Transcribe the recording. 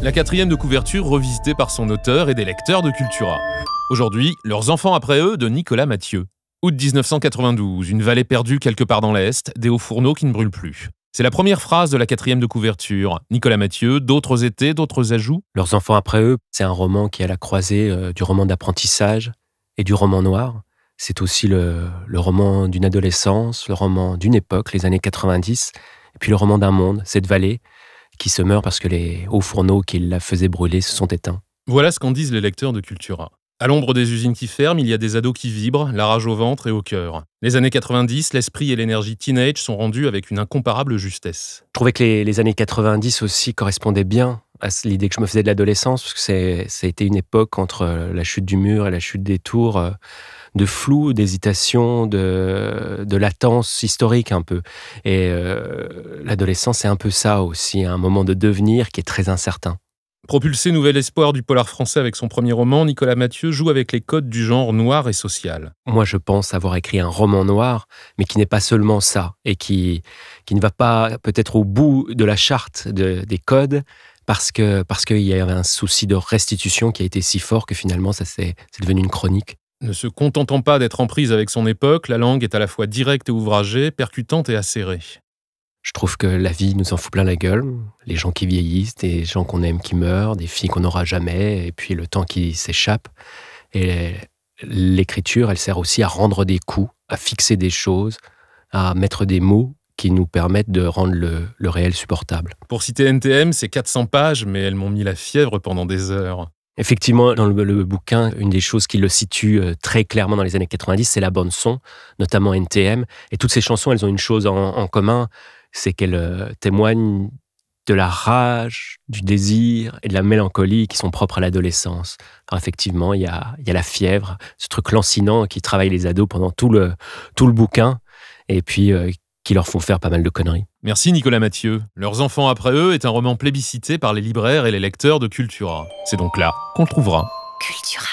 La 4e de couverture revisitée par son auteur et des lecteurs de Cultura. Aujourd'hui, Leurs enfants après eux de Nicolas Mathieu. Août 1992, une vallée perdue quelque part dans l'Est, des hauts fourneaux qui ne brûlent plus. C'est la première phrase de la 4e de couverture. Nicolas Mathieu, d'autres étés, d'autres ajouts. Leurs enfants après eux, c'est un roman qui est à la croisée du roman d'apprentissage et du roman noir. C'est aussi le roman d'une adolescence, le roman d'une époque, les années 90, et puis le roman d'un monde, cette vallée qui se meurt parce que les hauts fourneaux qui la faisaient brûler se sont éteints. Voilà ce qu'en disent les lecteurs de Cultura. À l'ombre des usines qui ferment, il y a des ados qui vibrent, la rage au ventre et au cœur. Les années 90, l'esprit et l'énergie teenage sont rendus avec une incomparable justesse. Je trouvais que les années 90 aussi correspondaient bien à l'idée que je me faisais de l'adolescence, parce que ça a été une époque entre la chute du mur et la chute des tours, de flou, d'hésitation, de latence historique un peu. Et l'adolescence, c'est un peu ça aussi, un moment de devenir qui est très incertain. Propulsé nouvel espoir du polar français avec son premier roman, Nicolas Mathieu joue avec les codes du genre noir et social. Moi, je pense avoir écrit un roman noir, mais qui n'est pas seulement ça, et qui ne va pas peut-être au bout de la charte des codes, parce qu'il y avait un souci de restitution qui a été si fort que finalement, c'est devenu une chronique. Ne se contentant pas d'être en prise avec son époque, la langue est à la fois directe et ouvragée, percutante et acérée. Je trouve que la vie nous en fout plein la gueule. Les gens qui vieillissent, des gens qu'on aime qui meurent, des filles qu'on n'aura jamais, et puis le temps qui s'échappe. Et l'écriture, elle sert aussi à rendre des coups, à fixer des choses, à mettre des mots qui nous permettent de rendre le réel supportable. Pour citer NTM, c'est 400 pages, mais elles m'ont mis la fièvre pendant des heures. Effectivement, dans le bouquin, une des choses qui le situe très clairement dans les années 90, c'est la bande-son, notamment NTM. Et toutes ces chansons, elles ont une chose en commun, c'est qu'elles témoignent de la rage, du désir et de la mélancolie qui sont propres à l'adolescence. Alors effectivement, il y a la fièvre, ce truc lancinant qui travaille les ados pendant tout le bouquin, et puis qui leur font faire pas mal de conneries. Merci Nicolas Mathieu. Leurs enfants après eux est un roman plébiscité par les libraires et les lecteurs de Cultura. C'est donc là qu'on le trouvera. Cultura.